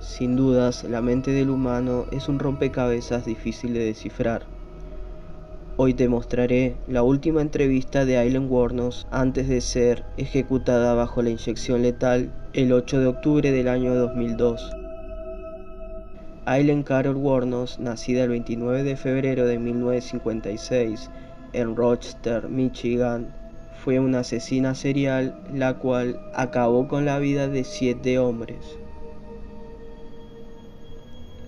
Sin dudas, la mente del humano es un rompecabezas difícil de descifrar. Hoy te mostraré la última entrevista de Aileen Wuornos antes de ser ejecutada bajo la inyección letal el 8 de octubre del año 2002. Aileen Carol Wuornos, nacida el 29 de febrero de 1956 en Rochester, Michigan, fue una asesina serial la cual acabó con la vida de 7 hombres.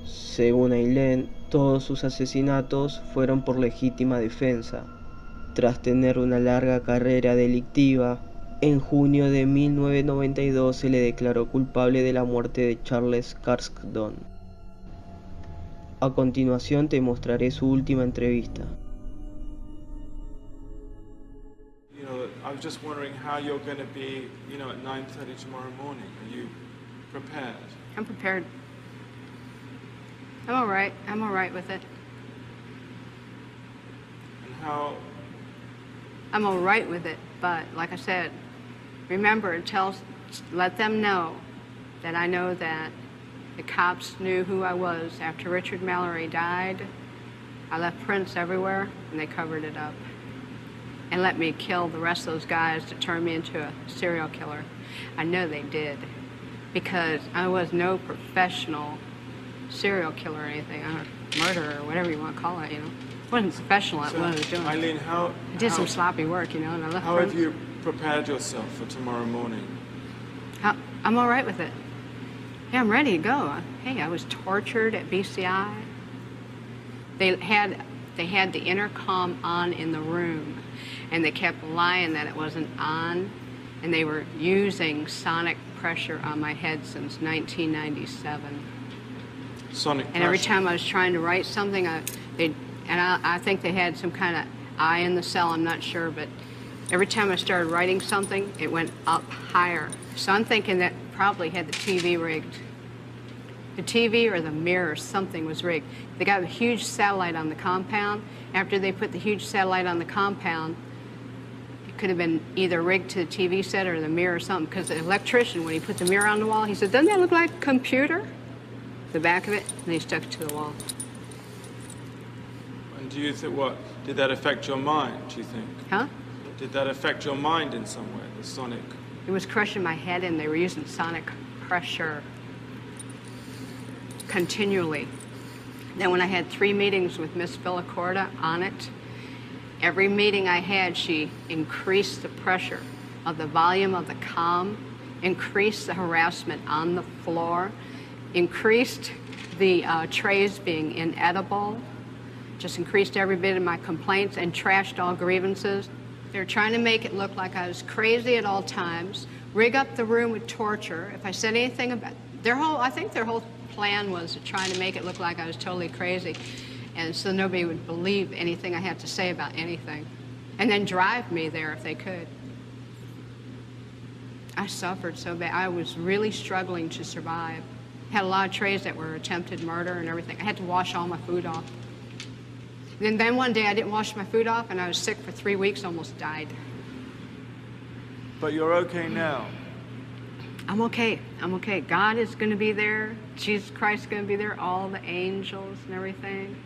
Según Aileen, todos sus asesinatos fueron por legítima defensa. Tras tener una larga carrera delictiva, en junio de 1992 se le declaró culpable de la muerte de Charles Carston. A continuación te mostraré su última entrevista. I was just wondering how you're going to be, at 9:30 tomorrow morning. Are you prepared? I'm prepared. I'm all right. I'm all right with it. And how? I'm all right with it, but like I said, remember, let them know that I know that the cops knew who I was. After Richard Mallory died, I left prints everywhere, and they covered it up. And let me kill the rest of those guys to turn me into a serial killer. I know they did, because I was no professional serial killer or anything, or murderer, or whatever you want to call it, It wasn't professional at what I was doing. Aileen, I did some sloppy work, and I left How prints. have you prepared yourself for tomorrow morning? I'm all right with it. Yeah, I'm ready to go. Hey, I was tortured at BCI. They had the intercom on in the room, and they kept lying that it wasn't on, and they were using sonic pressure on my head since 1997. Sonic pressure. And every time I was trying to write something, I think they had some kind of eye in the cell, I'm not sure, but every time I started writing something, it went up higher. So I'm thinking that probably had the TV rigged. The TV or the mirror, something was rigged. They got a huge satellite on the compound. After they put the huge satellite on the compound, it could have been either rigged to the TV set or the mirror or something, because the electrician, when he put the mirror on the wall, he said, "Doesn't that look like a computer?" The back of it, and he stuck it to the wall. And do you think, did that affect your mind, do you think? Huh? Did that affect your mind in some way, the sonic? It was crushing my head, and they were using sonic pressure continually. Then when I had 3 meetings with Miss Villacorta on it, every meeting I had, she increased the pressure of the volume of the comm, increased the harassment on the floor, increased the trays being inedible, just increased every bit of my complaints and trashed all grievances. They were trying to make it look like I was crazy at all times, rig up the room with torture. If I said anything about I think their whole plan was to try to make it look like I was totally crazy, and so nobody would believe anything I had to say about anything, and then drive me there if they could. I suffered so bad. I was really struggling to survive. Had a lot of trays that were attempted murder and everything. I had to wash all my food off. And then one day I didn't wash my food off, and I was sick for 3 weeks, almost died. But you're okay now. I'm okay. I'm okay. God is going to be there. Jesus Christ is going to be there. All the angels and everything.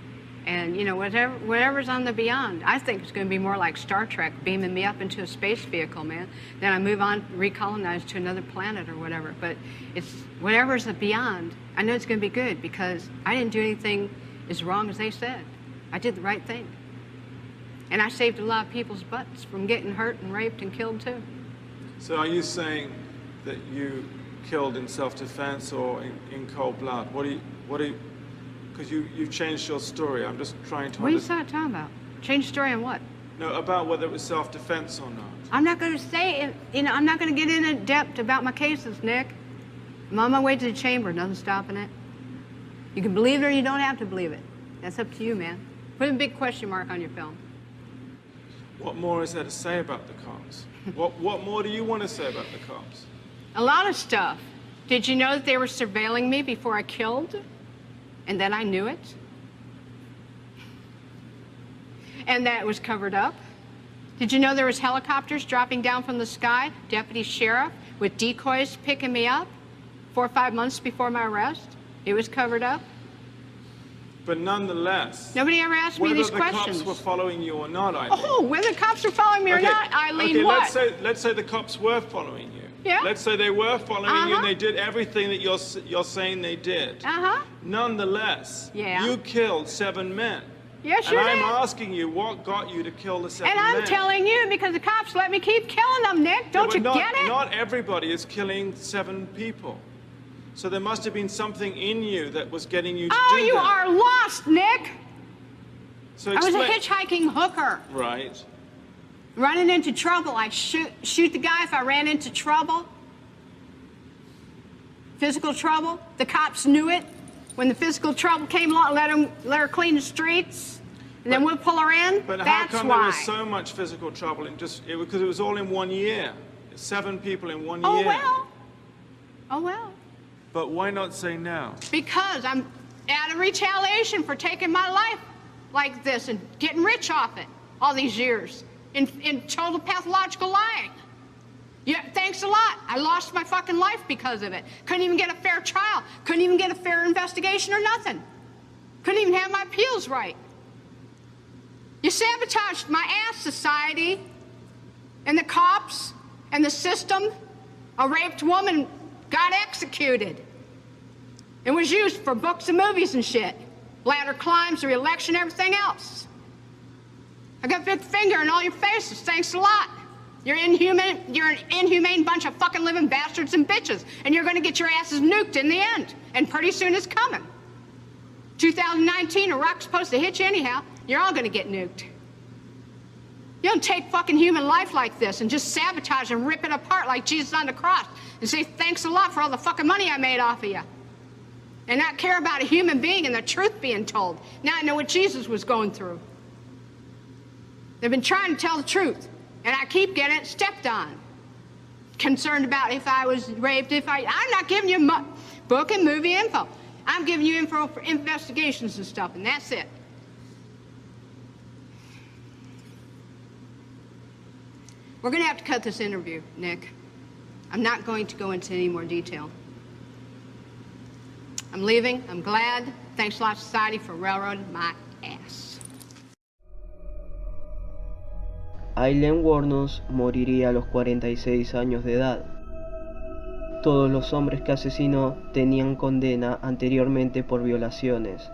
And, whatever's on the beyond. I think it's going to be more like Star Trek, beaming me up into a space vehicle, man. Then I move on, recolonize to another planet or whatever. But it's whatever's the beyond. I know it's going to be good, because I didn't do anything as wrong as they said. I did the right thing. And I saved a lot of people's butts from getting hurt and raped and killed, too. So are you saying that you killed in self-defense or in cold blood? What do you, because you've changed your story. I'm just trying to What are you talking about? Change story on what? No, about whether it was self-defense or not. I'm not going to say it. I'm not going to get in depth about my cases, Nick. I'm on my way to the chamber. Nothing stopping it. You can believe it or you don't have to believe it. That's up to you, man. Put a big question mark on your film. What more is there to say about the cops? What more do you want to say about the cops? A lot of stuff. Did you know that they were surveilling me before I killed? And then I knew it? And that it was covered up? Did you know there was helicopters dropping down from the sky, deputy sheriff, with decoys picking me up 4 or 5 months before my arrest? It was covered up. But nonetheless, Nobody ever asked me these whether the questions. cops were following you or not, Aileen. Oh, whether the cops were following me or not, Aileen, okay, what? let's say the cops were following you. Yeah. Let's say they were following you and they did everything that you're saying they did. Nonetheless, yeah, you killed 7 men. Yes, you did. And did. I'm asking you, what got you to kill the 7 men? And I'm telling you because the cops let me keep killing them, Nick. Don't you get it? Not everybody is killing 7 people. So there must have been something in you that was getting you to do that. Oh, you are lost, Nick. So I was a hitchhiking hooker. Right. Running into trouble. I shoot the guy if I ran into trouble. Physical trouble. The cops knew it. When the physical trouble came along, let her clean the streets, and then we'll pull her in. But That's how come why. there was so much physical trouble in because it was all in 1 year? 7 people in 1 year. Oh well. Oh well. But why not say now? Because I'm out of retaliation for taking my life like this and getting rich off it all these years in total pathological lying. Yeah, thanks a lot. I lost my fucking life because of it. Couldn't even get a fair trial. Couldn't even get a fair investigation or nothing. Couldn't even have my appeals right. You sabotaged my ass, society, and the cops, and the system. A raped woman got executed. It was used for books and movies and shit. Ladder climbs, re-election, everything else. I got a big finger in all your faces. Thanks a lot. You're an inhumane bunch of fucking living bastards and bitches, and you're gonna get your asses nuked in the end. And pretty soon it's coming. 2019, a rock's supposed to hit you anyhow. You're all gonna get nuked. You don't take fucking human life like this and just sabotage and rip it apart like Jesus on the cross and say thanks a lot for all the fucking money I made off of you. And not care about a human being and the truth being told. Now I know what Jesus was going through. They've been trying to tell the truth, and I keep getting it stepped on. Concerned about if I was raped, I'm not giving you book and movie info. I'm giving you info for investigations and stuff, and that's it. We're gonna have to cut this interview, Nick. I'm not going to go into any more detail. I'm leaving. I'm glad. Thanks a lot, society, for railroading my ass. Aileen Wuornos moriría a los 46 años de edad. Todos los hombres que asesinó tenían condena anteriormente por violaciones,